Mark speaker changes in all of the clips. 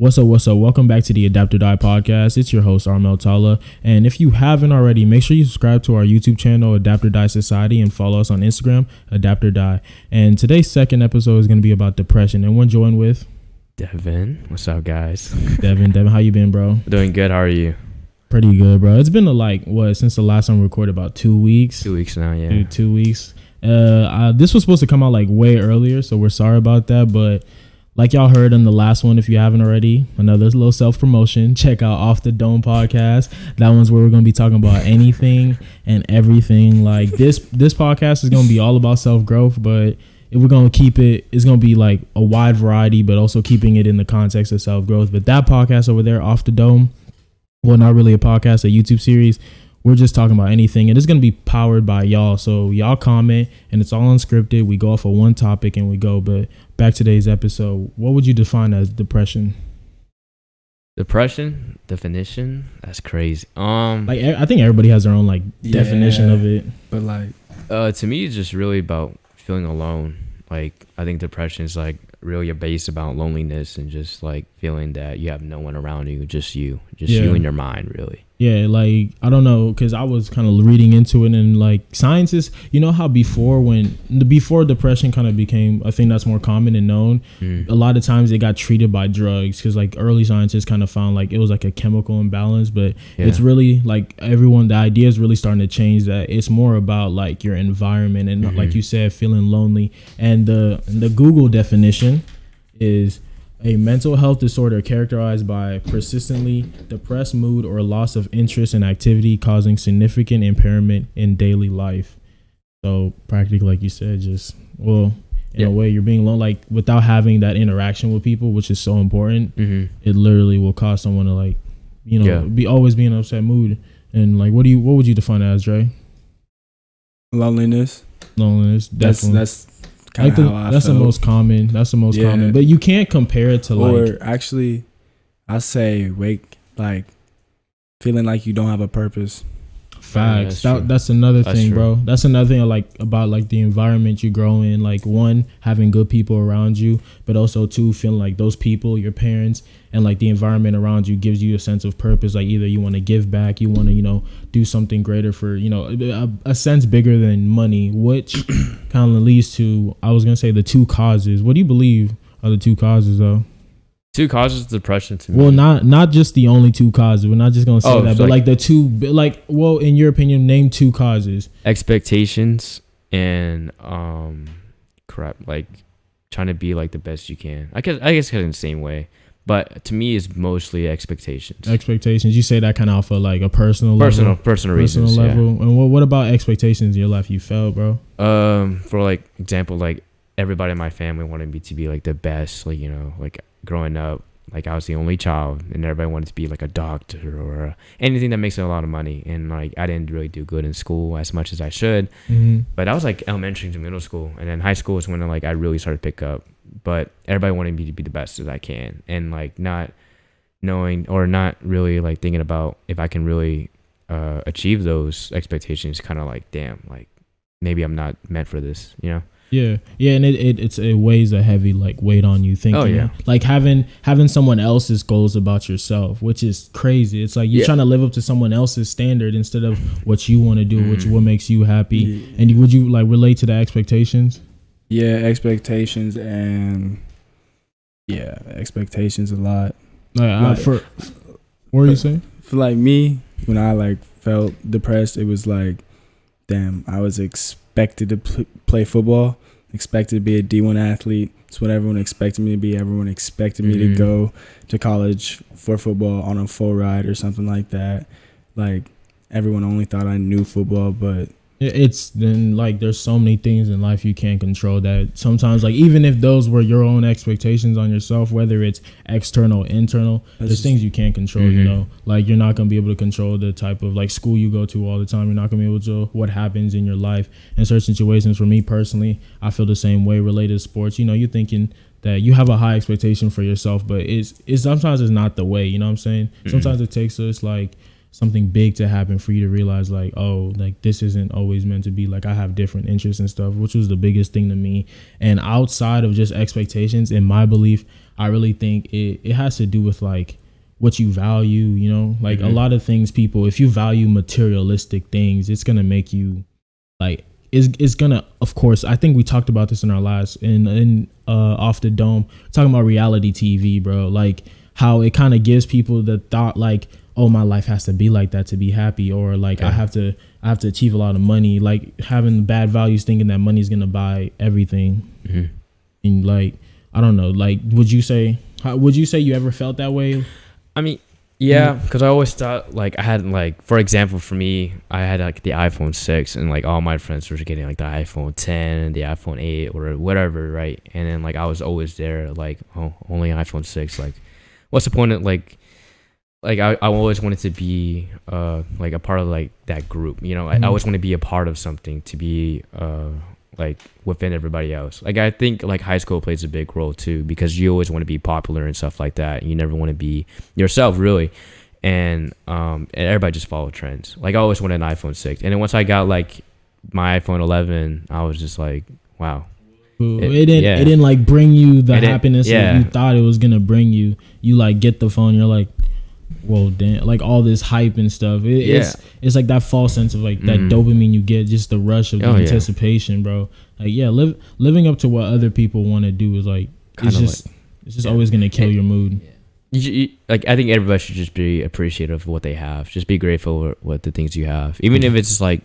Speaker 1: What's up? Welcome back to the Adapt or Die podcast. It's your host, Armel Tala. And if you haven't already, make sure you subscribe to our YouTube channel, Adapt or Die Society, and follow us on Instagram, Adapt or Die. And today's second episode is going to be about depression. And we're joined with
Speaker 2: Devin. What's up, guys?
Speaker 1: Devin, how you been, bro?
Speaker 2: Doing good. How are you?
Speaker 1: Pretty good, bro. It's been since the last time we recorded? About 2 weeks?
Speaker 2: 2 weeks now, yeah.
Speaker 1: Dude, 2 weeks. This was supposed to come out way earlier, so we're sorry about that, but like y'all heard in the last one, if you haven't already, another little self-promotion, check out Off the Dome podcast. That one's where we're going to be talking about anything and everything. Like this podcast is going to be all about self-growth, but if we're going to keep it, it's going to be like a wide variety, but also keeping it in the context of self-growth. But that podcast over there, Off the Dome, well, not really a podcast, a YouTube series, we're just talking about anything, and it's going to be powered by y'all. So y'all comment, and it's all unscripted. We go off of one topic and we go. But back to today's episode, what would you define as depression?
Speaker 2: Depression definition? That's crazy.
Speaker 1: I think everybody has their own definition of it.
Speaker 2: But to me, it's just really about feeling alone. Like, I think depression is really based about loneliness and just feeling that you have no one around you, just you and your mind, really. Yeah,
Speaker 1: I don't know, because I was kind of reading into it, and scientists, you know how before depression kind of became a thing that's more common and known, a lot of times it got treated by drugs, because early scientists kind of found it was a chemical imbalance, but it's really the idea is really starting to change, that it's more about your environment and like you said, feeling lonely. And the Google definition is a mental health disorder characterized by persistently depressed mood or loss of interest in activity causing significant impairment in daily life. So practically, like you said, in a way, you're being alone, without having that interaction with people, which is so important. It literally will cause someone to always be in an upset mood. And what would you define it as, Dre?
Speaker 3: Loneliness,
Speaker 1: definitely.
Speaker 3: That's that's
Speaker 1: the most common. That's the most common. But you can't compare it to
Speaker 3: Or actually, I say feeling like you don't have a purpose.
Speaker 1: Facts. That's another thing, bro. That's another thing about the environment you grow in. One, having good people around you, but also two, feeling those people, your parents, and the environment around you gives you a sense of purpose. Either you want to give back, you want to do something greater for a sense bigger than money, which kind of leads to, I was gonna say, the two causes. What do you believe are the two causes, though?
Speaker 2: Two causes of depression to me.
Speaker 1: Well, not just the only two causes. We're not just gonna say that, but the two, in your opinion, name two causes.
Speaker 2: Expectations and trying to be the best you can. I guess in the same way, but to me, it's mostly expectations.
Speaker 1: Expectations. You say that kind of off of a personal level.
Speaker 2: Personal reasons.
Speaker 1: Level.
Speaker 2: Yeah.
Speaker 1: And what about expectations in your life you felt, bro?
Speaker 2: For example, everybody in my family wanted me to be the best. Growing up, I was the only child, and everybody wanted to be a doctor or anything that makes a lot of money. And I didn't really do good in school as much as I should. But that was elementary to middle school, and then high school was when I really started to pick up. But everybody wanted me to be the best as I can, and not knowing or not really thinking about if I can really achieve those expectations. Kind of damn, maybe I'm not meant for this,
Speaker 1: Yeah, and it weighs a heavy weight on you, thinking having someone else's goals about yourself, which is crazy. It's you're trying to live up to someone else's standard instead of what you want to do, what makes you happy. Yeah. And would you relate to the expectations?
Speaker 3: Yeah, expectations expectations a lot.
Speaker 1: What were you saying?
Speaker 3: For me, when I felt depressed, it was damn, I was expected to play football, expected to be a D1 athlete. It's what everyone expected me to be. Everyone expected me to go to college for football on a full ride or something like that. Everyone only thought I knew football, but
Speaker 1: it's then there's so many things in life you can't control, that sometimes even if those were your own expectations on yourself, whether it's external, internal, there's things you can't control. You're not gonna be able to control the type of school you go to all the time. You're not gonna be able to what happens in your life in certain situations. For me personally, I feel the same way related to sports. You're thinking that you have a high expectation for yourself, but it's sometimes it's not the way. You know what I'm saying? Sometimes it takes us something big to happen for you to realize this isn't always meant to be. I have different interests and stuff, which was the biggest thing to me. And outside of just expectations, in my belief, I really think it has to do with like what you value, you know, like a lot of things people, if you value materialistic things, it's gonna make you like it's gonna, of course, I think we talked about this in our last in Off the Dome, talking about reality TV, bro, like how it kind of gives people the thought like, oh, my life has to be like that to be happy, or like I have to achieve a lot of money, like having bad values, thinking that money's gonna buy everything. And like, I don't know, like would you say you ever felt that way?
Speaker 2: I mean, yeah, because I always thought like I had like, for example, for me, I had like the iPhone 6 and like all my friends were getting like the iPhone 10, the iPhone 8 or whatever, right? And then like I was always there like, oh, only iPhone 6, like what's the point of like I always wanted to be like a part of like that group, you know. I always want to be a part of something, to be like within everybody else. Like I think like high school plays a big role too, because you always want to be popular and stuff like that. You never want to be yourself really, and everybody just follow trends. Like I always wanted an iPhone 6, and then once I got like my iPhone 11, I was just like, wow. It
Speaker 1: didn't like bring you the happiness that you thought it was gonna bring you. You like get the phone, you're like, whoa, damn, like all this hype and stuff. It's like that false sense of like that dopamine you get, just the rush of the anticipation, bro. Like living up to what other people want to do is like it's just always gonna kill your mood.
Speaker 2: You, like I think everybody should just be appreciative of what they have. Just be grateful for what the things you have, even if it's like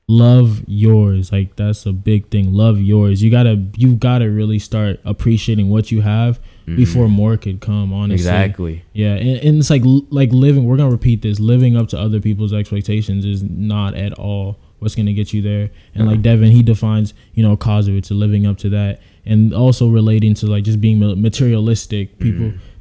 Speaker 1: love yours. Like that's a big thing. Love yours. You gotta really start appreciating what you have before more could come, honestly.
Speaker 2: Exactly. Yeah.
Speaker 1: And it's like living, we're gonna repeat this, living up to other people's expectations is not at all what's gonna get you there. And like Devin, he defines, you know, Kosovo to living up to that, and also relating to like just being materialistic.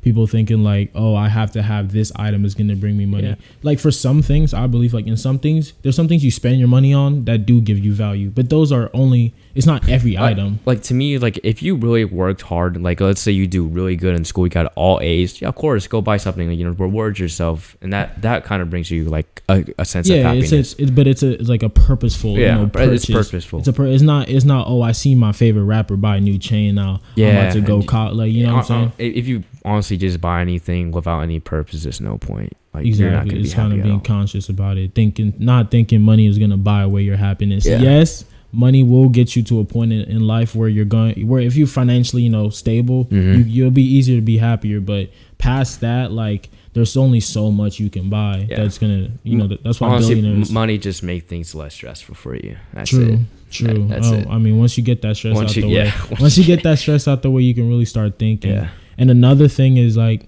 Speaker 1: People thinking like, oh, I have to have this item is going to bring me money. Yeah. Like for some things, I believe like in some things, there's some things you spend your money on that do give you value, but those are only, it's not every item.
Speaker 2: Like to me, like if you really worked hard, like let's say you do really good in school, you got all A's, yeah, of course, go buy something, you know, reward yourself. And that kind of brings you like a sense of happiness.
Speaker 1: It's like a purposeful, you know, purchase.
Speaker 2: It's purposeful.
Speaker 1: It's not, oh, I see my favorite rapper buy a new chain now. I'm about to go like, you know what I'm saying?
Speaker 2: If you honestly just buy anything without any purpose, there's no point. Like
Speaker 1: exactly,
Speaker 2: you're not gonna
Speaker 1: it's
Speaker 2: be
Speaker 1: kind of being
Speaker 2: all.
Speaker 1: conscious about it, not thinking money is gonna buy away your happiness. Yes, money will get you to a point in life where where if you financially, you know, stable, you'll be easier to be happier. But past that, like there's only so much you can buy that's gonna, you know, that's why
Speaker 2: honestly,
Speaker 1: billionaires.
Speaker 2: Money just make things less stressful for you. That's
Speaker 1: True.
Speaker 2: it.
Speaker 1: True.
Speaker 2: That's it.
Speaker 1: I mean, once you get that stress out the way, once you get that stress out the way, you can really start thinking. Yeah. And another thing is like,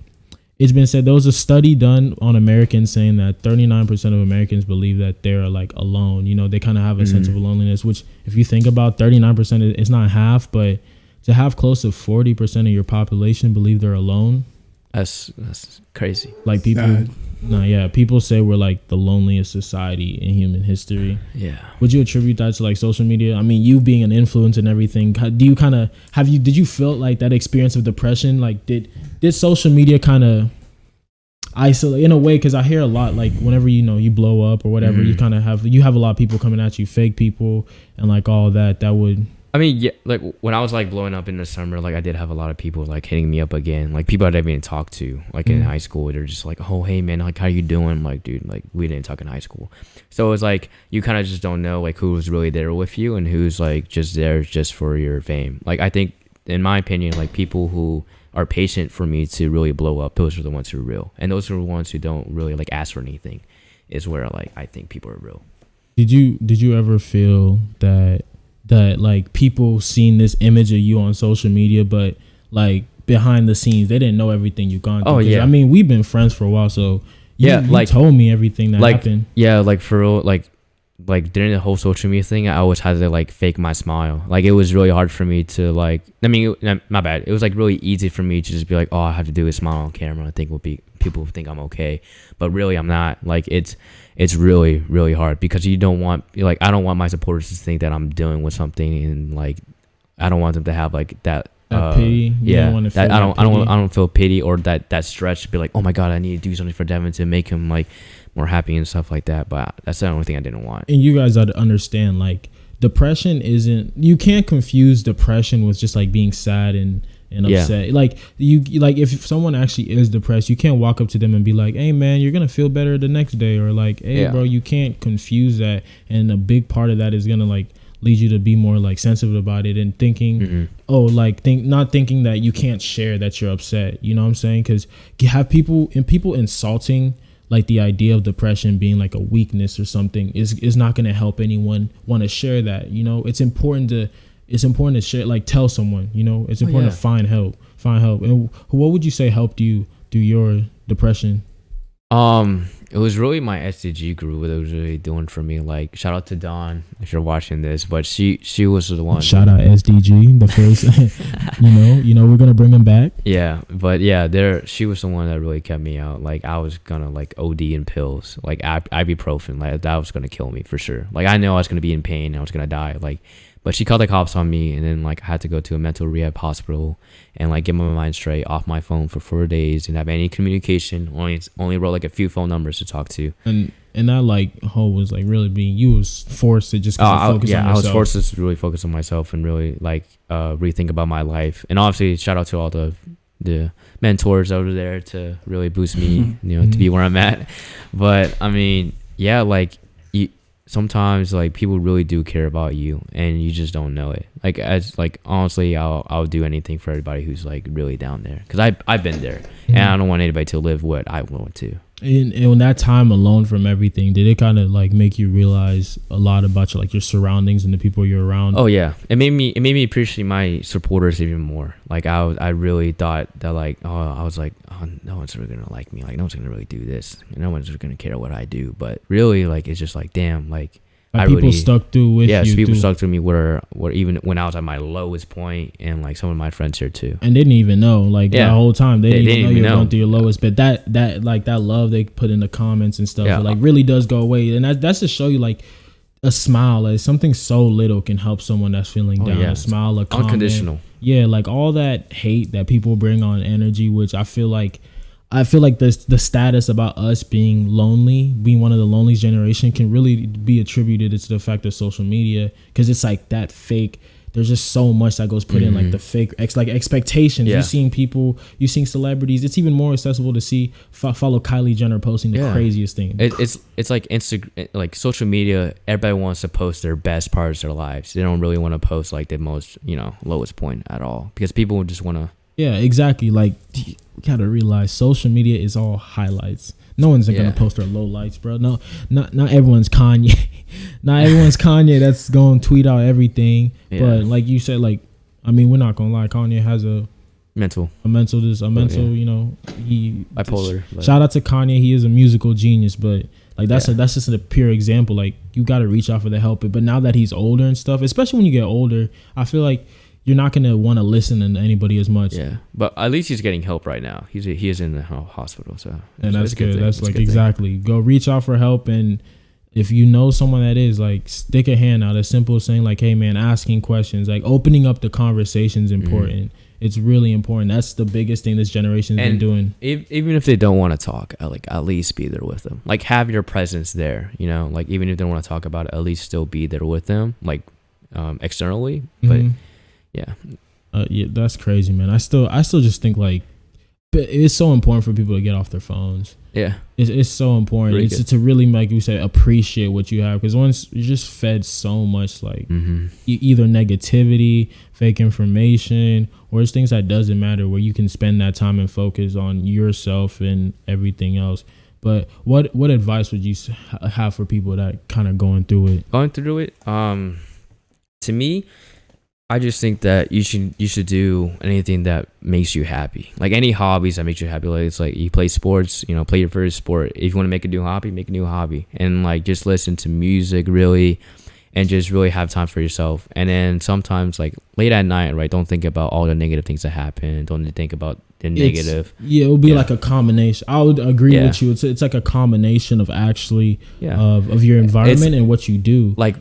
Speaker 1: it's been said, there was a study done on Americans saying that 39% of Americans believe that they're like alone. You know, they kind of have a sense of loneliness, which if you think about 39%, it's not half, but to have close to 40% of your population believe they're alone.
Speaker 2: That's crazy.
Speaker 1: Like people say we're like the loneliest society in human history.
Speaker 2: Yeah.
Speaker 1: Would you attribute that to like social media? I mean, you being an influence and everything, do you kind of did you feel like that experience of depression? Like did social media kind of isolate in a way? Because I hear a lot like whenever, you know, you blow up or whatever, you kind of have a lot of people coming at you, fake people and like all that would.
Speaker 2: I mean, yeah, like when I was like blowing up in the summer, like I did have a lot of people like hitting me up again, like people I didn't even talk to, like in high school. They're just like, oh, hey man, like how you doing? I'm like, dude, like we didn't talk in high school. So it was like you kind of just don't know like who's really there with you and who's like just there just for your fame. Like I think, in my opinion, like people who are patient for me to really blow up, those are the ones who are real, and those are the ones who don't really like ask for anything. Is where like I think people are real.
Speaker 1: Did you ever feel that like people seen this image of you on social media, but like behind the scenes they didn't know everything you've gone through?
Speaker 2: Oh yeah,
Speaker 1: I mean we've been friends for a while, so you like told me everything that happened.
Speaker 2: Yeah, like for real, like during the whole social media thing, I always had to like fake my smile. Like it was really hard for me to like, I mean, my bad. It was like really easy for me to just be like, oh, I have to do a smile on camera. I think people think I'm okay, but really I'm not. Like it's really, really hard because you don't want, like, I don't want my supporters to think that I'm dealing with something, and like, I don't want them to have like that.
Speaker 1: Pity.
Speaker 2: Yeah, I don't feel pity or that stretch to be like, oh my god, I need to do something for Devin to make him like more happy and stuff like that. But that's the only thing I didn't want.
Speaker 1: And you guys ought to understand, like, depression isn't, you can't confuse depression with just like being sad and and
Speaker 2: Yeah.
Speaker 1: upset. Like like if someone actually is depressed, you can't walk up to them and be like, hey man, you're gonna feel better the next day, or like, hey
Speaker 2: Yeah.
Speaker 1: bro, you can't confuse that. And a big part of that is gonna like lead you to be more like sensitive about it and thinking not thinking that you can't share that you're upset, you know what I'm saying? Because you have people insulting like the idea of depression being like a weakness or something is not going to help anyone want to share that. You know, it's important to share, like tell someone, you know, it's important to find help. And what would you say helped you through your depression?
Speaker 2: It was really my SDG group that was really doing for me. Like, shout out to Dawn if you're watching this, but she was the one.
Speaker 1: Shout out SDG, the first. you know, we're gonna bring him back.
Speaker 2: Yeah, but yeah, she was the one that really kept me out. Like, I was gonna like OD in pills, like ibuprofen, like that was gonna kill me for sure. Like, I know I was gonna be in pain, I was gonna die. Like, but she called the cops on me, and then like I had to go to a mental rehab hospital and like get my mind straight, off my phone for 4 days, didn't have any communication. Only wrote like a few phone numbers to talk to.
Speaker 1: And that like whole was like really being, you was forced to just focus on yourself.
Speaker 2: I was forced to really focus on myself and really like rethink about my life. And obviously, shout out to all the mentors over there to really boost me, you know, to be where I'm at. But I mean, yeah, like sometimes like people really do care about you and you just don't know it. Like, as like honestly, I'll do anything for everybody who's like really down there, because I've been there, and I don't want anybody to live what I want to.
Speaker 1: And when that time alone from everything, did it kind of like make you realize a lot about your surroundings and the people you're around?
Speaker 2: Oh yeah, it made me appreciate my supporters even more. Like I really thought that like I was like, oh, no one's really gonna like me. Like, no one's gonna really do this. No one's gonna care what I do. But really, like, it's just like, damn, like.
Speaker 1: People really stuck through with you.
Speaker 2: Yes, people stuck through me where even when I was at my lowest point, and like some of my friends here too.
Speaker 1: And didn't even know, like the whole time they didn't even know you were going through your lowest. But that like that love they put in the comments and stuff, like really does go away. And that's to show you like a smile, like something so little can help someone that's feeling down. A smile, a comment.
Speaker 2: Unconditional.
Speaker 1: Yeah, like all that hate that people bring on energy, which I feel like the status about us being lonely, being one of the loneliest generation, can really be attributed to the fact of social media, because it's like that fake. There's just so much that goes put in, like the fake like expectations. You're seeing people, you're seeing celebrities. It's even more accessible to see follow Kylie Jenner posting the craziest thing.
Speaker 2: It's like Instagram, like social media. Everybody wants to post their best parts of their lives. They don't really want to post like the most, lowest point at all, because people just want to.
Speaker 1: Yeah, exactly. Like, you gotta realize social media is all highlights. No one's gonna post their low lights, bro. No, not everyone's Kanye. Not everyone's Kanye that's gonna tweet out everything. Yeah. But like you said, like, I mean, we're not gonna lie. Kanye has a mental, he
Speaker 2: bipolar.
Speaker 1: Shout out to Kanye. He is a musical genius, but like that's just a pure example. Like, you gotta reach out for the help. But now that he's older and stuff, especially when you get older, I feel like you're not gonna want to listen to anybody as much.
Speaker 2: Yeah, but at least he's getting help right now. He is in the hospital, so
Speaker 1: and that's good. That's like exactly. Go reach out for help, and if you know someone that is, like, stick a hand out. As simple as saying like, "Hey man," asking questions, like opening up the conversation is important. It's really important. That's the biggest thing this generation's been doing.
Speaker 2: Even if they don't want to talk, at least be there with them. Like, have your presence there. Like, even if they don't want to talk about it, at least still be there with them, like externally, but. Yeah,
Speaker 1: that's crazy, man. I still just think like, but it's so important for people to get off their phones.
Speaker 2: Yeah,
Speaker 1: it's so important. It's to really, like you say, appreciate what you have, because once you're just fed so much like either negativity, fake information, or it's things that doesn't matter, where you can spend that time and focus on yourself and everything else. But what advice would you have for people that kind of going through it?
Speaker 2: To me, I just think that you should do anything that makes you happy. Like, any hobbies that makes you happy. Like, it's like you play sports, play your first sport. If you want to make a new hobby, and like just listen to music really, and just really have time for yourself. And then sometimes, like, late at night, right, don't think about all the negative things that happen. Don't think about the negative.
Speaker 1: It would be like a combination. I would agree with you. It's like a combination of actually of your environment and what you do.
Speaker 2: Like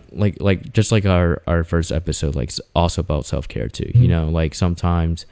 Speaker 2: just like our first episode, like, it's also about self-care too. Like, sometimes,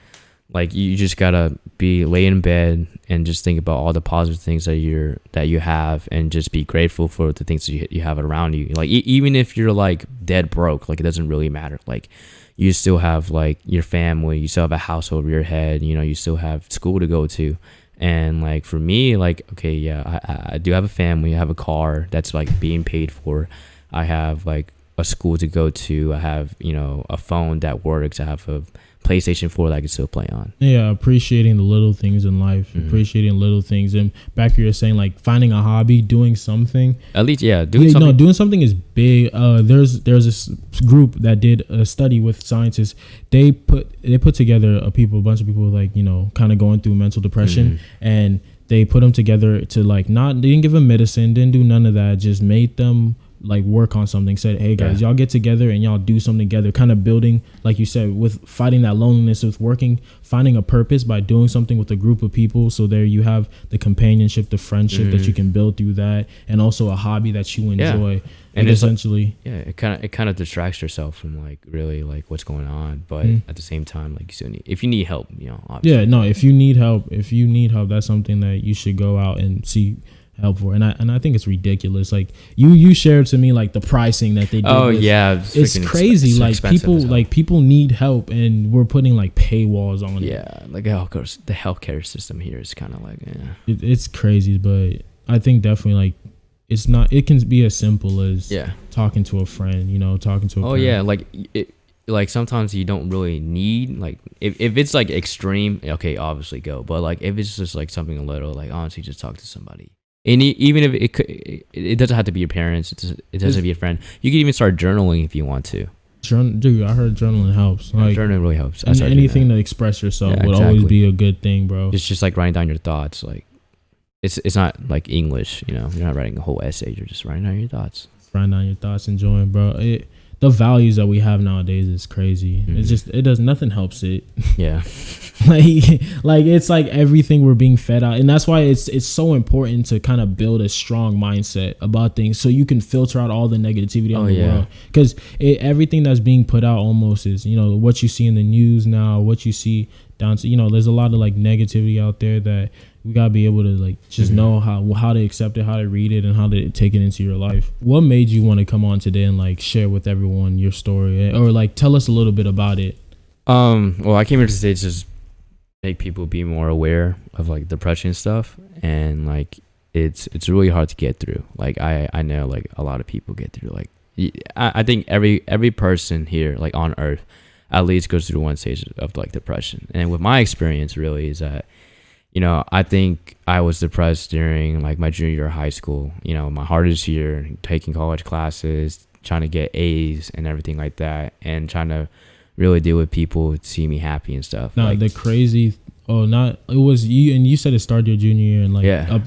Speaker 2: like, you just gotta lay in bed and just think about all the positive things that you have, and just be grateful for the things that you have around you. Like, even if you're like dead broke, like, it doesn't really matter. Like, you still have like your family, you still have a house over your head, you know, you still have school to go to. And like for me, like, okay, yeah, I do have a family, I have a car that's like being paid for, I have like a school to go to, I have, you know, a phone that works, I have a PlayStation 4 that I can still play on.
Speaker 1: Yeah, appreciating the little things in life, appreciating little things. And back to you're saying like finding a hobby, doing something.
Speaker 2: At least, yeah, doing something.
Speaker 1: No, doing something is big. There's this group that did a study with scientists. They put together a bunch of people like, you know, kind of going through mental depression, and they put them together to like they didn't give them medicine, didn't do none of that, just made them like work on something. Said, hey guys, y'all get together and y'all do something together, kind of building, like you said, with fighting that loneliness, with working, finding a purpose by doing something with a group of people. So there you have the companionship, the friendship that you can build through that, and also a hobby that you enjoy. And essentially,
Speaker 2: it kind of distracts yourself from like really like what's going on, but at the same time, like you still need, if you need help, you know, obviously.
Speaker 1: Yeah, no, if you need help, that's something that you should go out and see help for. And I think it's ridiculous. Like you shared to me like the pricing that they did.
Speaker 2: Oh yeah,
Speaker 1: it's crazy. Like people need help, and we're putting like paywalls on it.
Speaker 2: Yeah, like the healthcare system here is kind of like
Speaker 1: it's crazy, but I think definitely like it's not. It can be as simple as talking to a friend. You know, talking to a parent.
Speaker 2: Yeah, like it. Like sometimes you don't really need like if it's like extreme, okay, obviously go. But like if it's just like something a little, like honestly, just talk to somebody. And even if it doesn't have to be your parents, it doesn't be a friend. You can even start journaling if you want to.
Speaker 1: Dude, I heard journaling helps. Like,
Speaker 2: journaling really helps.
Speaker 1: And anything to express yourself would always be a good thing, bro.
Speaker 2: It's just like writing down your thoughts. Like it's not like English, you know. You're not writing a whole essay. You're just writing down your thoughts.
Speaker 1: Writing down your thoughts, enjoying, bro. The values that we have nowadays is crazy. It's just nothing helps it.
Speaker 2: Yeah.
Speaker 1: like it's like everything we're being fed out, and that's why it's so important to kind of build a strong mindset about things, so you can filter out all the negativity in the world. Because everything that's being put out almost is, you know, what you see in the news now, what you see down to, you know, there's a lot of like negativity out there that we gotta be able to like just know how to accept it, how to read it, and how to take it into your life. What made you want to come on today and like share with everyone your story, or like tell us a little bit about it?
Speaker 2: Well, I came here to today to just make people be more aware of like depression stuff, and like it's really hard to get through. Like I know like a lot of people get through, like I think every person here like on earth at least goes through one stage of like depression. And with my experience really is that, you know, I think I was depressed during like my junior year of high school, you know, my hardest year, taking college classes, trying to get A's and everything like that, and trying to really deal with people who see me happy and stuff.
Speaker 1: No, like, the crazy. It was you, and you said it started your junior year, and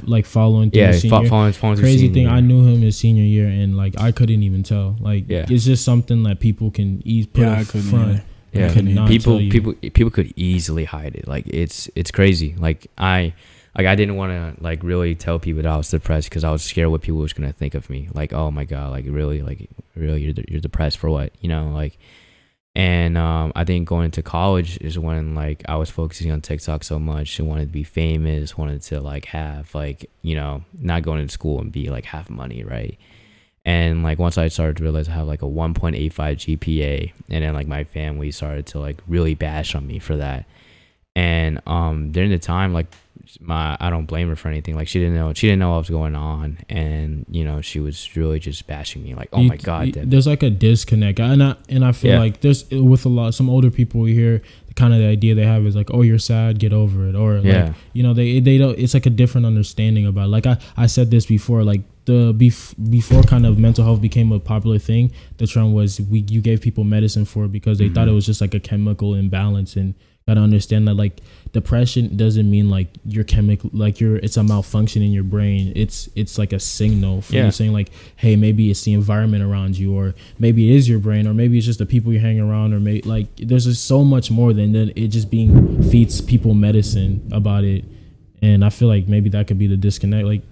Speaker 1: like following through senior year.
Speaker 2: Following
Speaker 1: crazy thing,
Speaker 2: year.
Speaker 1: I knew him his senior year, and like I couldn't even tell. Like it's just something that people can put up front.
Speaker 2: Yeah, people could easily hide it. Like it's crazy. Like I didn't want to like really tell people that I was depressed because I was scared what people was gonna think of me. Like, oh my god, like really you're depressed for what, you know? Like, and I think going to college is when like I was focusing on TikTok so much and wanted to be famous, wanted to like have like, you know, not going to school and be like have money, right? And like once I started to realize I have like a 1.85 GPA, and then like my family started to like really bash on me for that. And during the time, like I don't blame her for anything. Like she didn't know what was going on, and you know she was really just bashing me. Like, oh my god,
Speaker 1: there's like a disconnect, and I feel like there's with some older people we hear kind of the idea they have is like, oh, you're sad, get over it, or like, you know, they don't. It's like a different understanding about it. Like I said this before, like before kind of mental health became a popular thing, the trend was you gave people medicine for it because they thought it was just like a chemical imbalance. And gotta understand that like depression doesn't mean like your chemical, like it's a malfunction in your brain. It's like a signal for you saying like, hey, maybe it's the environment around you, or maybe it is your brain, or maybe it's just the people you're hanging around, or maybe like there's just so much more than that. It just feeds people medicine about it. And I feel like maybe that could be the disconnect, like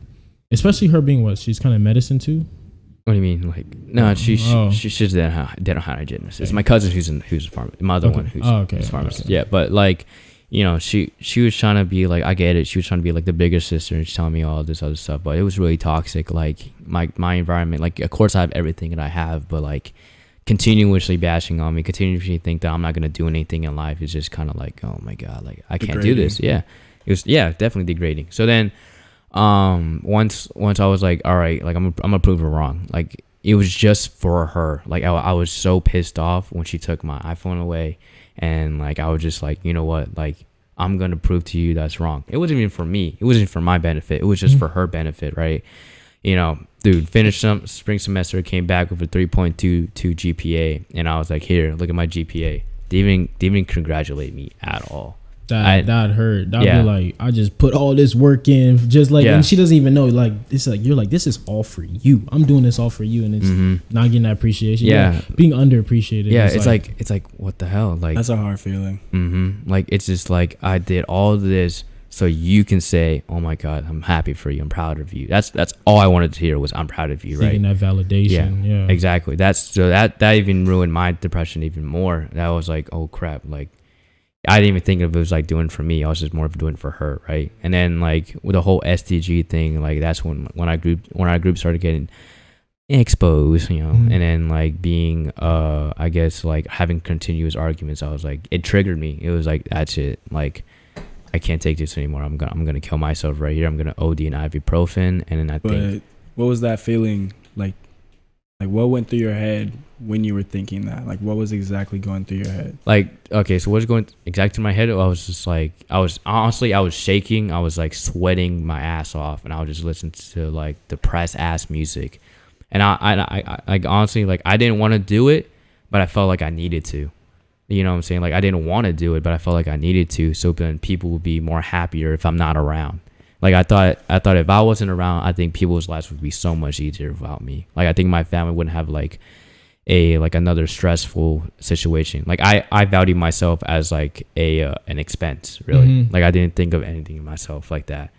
Speaker 1: especially her being she's kind of medicine too.
Speaker 2: What do you mean? Like, no, she's dental hygienist. It's my cousin who's a pharmacist. My other one who's a pharmacist. Okay. Yeah, but like, you know, she was trying to be like, I get it. She was trying to be like the bigger sister, and she's telling me all this other stuff. But it was really toxic. Like my environment. Like, of course I have everything that I have, but like, continuously bashing on me, continuously think that I'm not gonna do anything in life, is just kind of like, oh my god, like I can't do this. Yeah, it was definitely degrading. So then once I was like, all right, like I'm gonna prove her wrong. Like it was just for her. Like I was so pissed off when she took my iPhone away, and like I was just like, you know what, like I'm gonna prove to you that's wrong. It wasn't even for me. It wasn't for my benefit. It was just for her benefit, right? You know, dude, finished some spring semester, came back with a 3.22 GPA, and I was like, here, look at my GPA. They even congratulate me at all.
Speaker 1: That hurt. That'd be like, I just put all this work in, just like, and she doesn't even know. Like, it's like, you're like, this is all for you. I'm doing this all for you, and it's not getting that appreciation. Yeah, being underappreciated.
Speaker 2: Yeah, it's like what the hell? Like,
Speaker 3: that's a hard feeling.
Speaker 2: Like, it's just like, I did all of this so you can say, oh my god, I'm happy for you, I'm proud of you. That's all I wanted to hear was, I'm proud of you. Seeking
Speaker 1: that validation. Yeah,
Speaker 2: exactly. That even ruined my depression even more. That was like, oh crap, like I didn't even think of it was like doing for me. I was just more of doing for her, right? And then like with the whole STG thing, like that's when our group started getting exposed, you know. And then like being I guess like having continuous arguments, I was like, it triggered me. It was like, that's it, like I can't take this anymore. I'm gonna kill myself right here. I'm gonna OD an ibuprofen, and then I think.
Speaker 3: What was that feeling like? Like what went through your head when you were thinking that? Like what was exactly going through your head?
Speaker 2: Like, okay, so what's going exactly through my head? I was just like, I was shaking. I was like sweating my ass off, and I would just listen to like depressed ass music. And I like honestly, like I didn't want to do it, but I felt like I needed to. You know what I'm saying? Like I didn't want to do it, but I felt like I needed to, so then people would be more happier if I'm not around. Like I thought if I wasn't around, I think people's lives would be so much easier without me. Like I think my family wouldn't have like another stressful situation. Like I value myself as like an expense, really. Like I didn't think of anything of myself like that.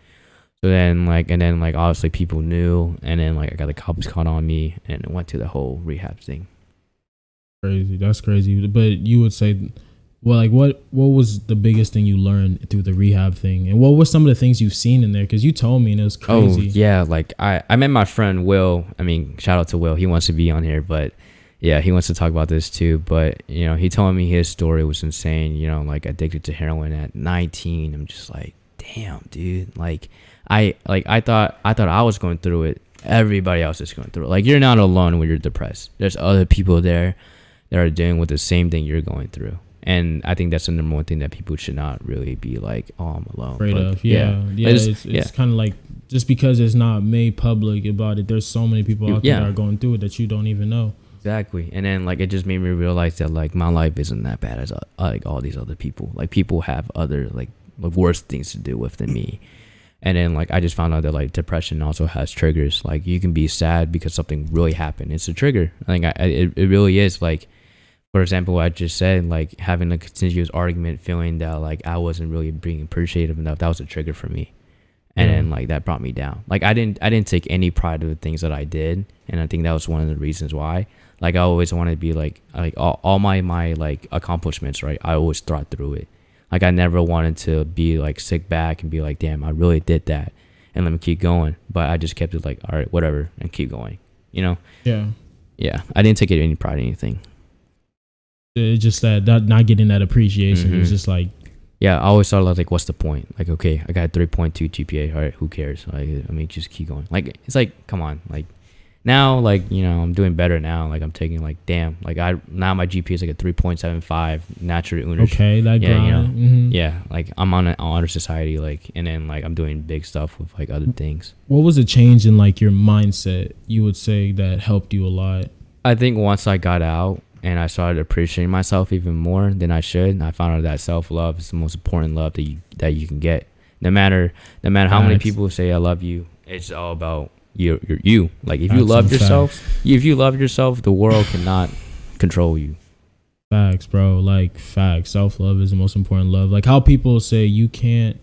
Speaker 2: So then like obviously people knew, and then like I got the cops caught on me, and it went to the whole rehab thing.
Speaker 1: Crazy. That's crazy. But you would say, well, like what was the biggest thing you learned through the rehab thing, and what were some of the things you've seen in there? Because you told me, and it was crazy.
Speaker 2: Oh yeah, like I met my friend Will. I mean, shout out to Will. He wants to be on here, but yeah, he wants to talk about this too. But you know, he told me his story was insane. You know, like addicted to heroin at 19. I'm just like, damn, dude. Like I thought I was going through it. Everybody else is going through it. Like you're not alone when you're depressed. There's other people there that are dealing with the same thing you're going through. And I think that's the number one thing that people should not really be like, oh, I'm alone.
Speaker 1: Afraid of. Yeah. It's kind of like, just because it's not made public about it, there's so many people out there that are going through it that you don't even know.
Speaker 2: Exactly. And then like it just made me realize that like my life isn't that bad as like all these other people. Like people have other like worse things to deal with than me. And then like I just found out that like depression also has triggers. Like you can be sad because something really happened. It's a trigger. I think it really is. Like, for example, what I just said, like having a continuous argument, feeling that like I wasn't really being appreciative enough, that was a trigger for me. And then like that brought me down. Like I didn't take any pride of the things that I did, and I think that was one of the reasons why. Like I always wanted to be like all my like accomplishments, right? I always thought through it. Like I never wanted to be like sit back and be like, damn, I really did that, and let me keep going. But I just kept it like, all right, whatever, and keep going. You know? Yeah. I didn't take any pride in anything.
Speaker 1: It's just that not getting that appreciation. It was just like,
Speaker 2: yeah, I always thought like, what's the point? Like, okay, I got a 3.2 GPA. All right, who cares? Like, I mean, just keep going. Like, it's like, come on. Like, now, like, you know, I'm doing better now. Like, I'm taking like, damn. Like, now my GPA is like a 3.75 naturally.
Speaker 1: Okay, that grind.
Speaker 2: You know, yeah. Like, I'm on an honor society. Like, and then like I'm doing big stuff with like other things.
Speaker 1: What was a change in like your mindset? You would say that helped you a lot.
Speaker 2: I think once I got out and I started appreciating myself even more than I should, I found out that self-love is the most important love that you can get. No matter how many people say I love you, it's all about you. Like if you love yourself, the world cannot control you.
Speaker 1: Facts, bro. Like facts. Self-love is the most important love. Like how people say you can't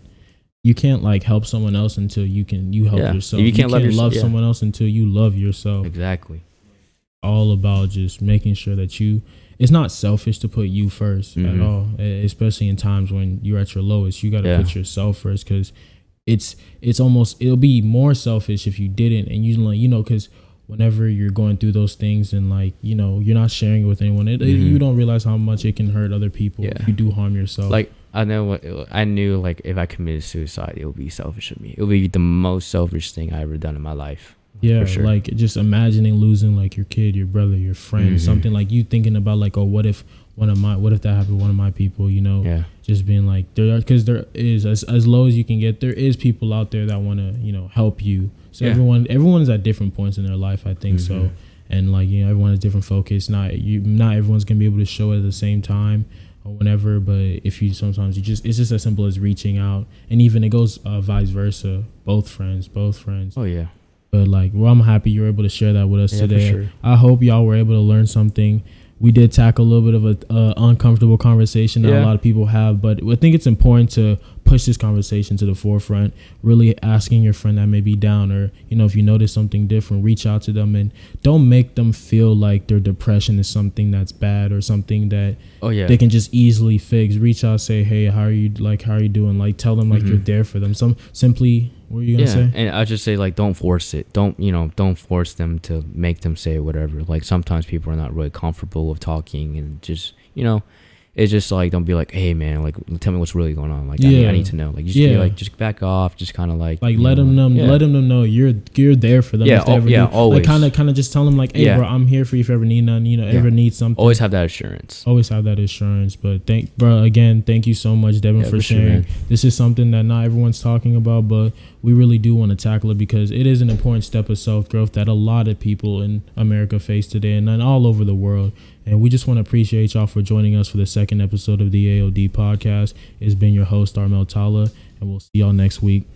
Speaker 1: like help someone else until you help yourself.
Speaker 2: You can't
Speaker 1: love someone else until you love yourself.
Speaker 2: Exactly.
Speaker 1: All about just making sure that it's not selfish to put you first at all, especially in times when you're at your lowest. You got to put yourself first, because it'll be more selfish if you didn't. And you know, because whenever you're going through those things and like, you know, you're not sharing it with anyone, you don't realize how much it can hurt other people if you do harm yourself.
Speaker 2: Like, I knew like if I committed suicide, it would be selfish of me. It would be the most selfish thing I ever done in my life.
Speaker 1: Yeah,
Speaker 2: for sure.
Speaker 1: Like just imagining losing like your kid, your brother, your friend, something like you thinking about like, oh, what if that happened to one of my people, you know?
Speaker 2: Yeah.
Speaker 1: Just being like, because there is as low as you can get, there is people out there that want to, you know, help you. So everyone's at different points in their life, I think so. And like, you know, everyone has different focus. Not everyone's gonna be able to show it at the same time or whenever, but if you sometimes it's just as simple as reaching out, and even it goes vice versa. Both friends.
Speaker 2: Oh yeah.
Speaker 1: But like, well, I'm happy you were able to share that with us today.
Speaker 2: For sure.
Speaker 1: I hope y'all were able to learn something. We did tackle a little bit of a uncomfortable conversation that a lot of people have, but I think it's important to push this conversation to the forefront, really asking your friend that may be down, or, you know, if you notice something different, reach out to them and don't make them feel like their depression is something that's bad or something that they can just easily fix. Reach out, say, hey, how are you doing? Like, tell them like you're there for them. Simply, what were you gonna say?
Speaker 2: And I just say, like, don't force it. Don't force them to make them say whatever. Like, sometimes people are not really comfortable with talking, and just, you know, it's just like, don't be like, hey man, like, tell me what's really going on. Like, I need to know. Like, just be like, just back off. Just kind of like
Speaker 1: let them know you're there for them.
Speaker 2: Yeah, always.
Speaker 1: Like, kind of just tell them like, hey bro, I'm here for you if you ever need none. You know, ever need something.
Speaker 2: Always have that assurance.
Speaker 1: But thank you so much, Devin, for sharing. This is something that not everyone's talking about, but we really do want to tackle it because it is an important step of self-growth that a lot of people in America face today and all over the world. And we just want to appreciate y'all for joining us for the second episode of the AOD podcast. It's been your host, Armel Tala, and we'll see y'all next week.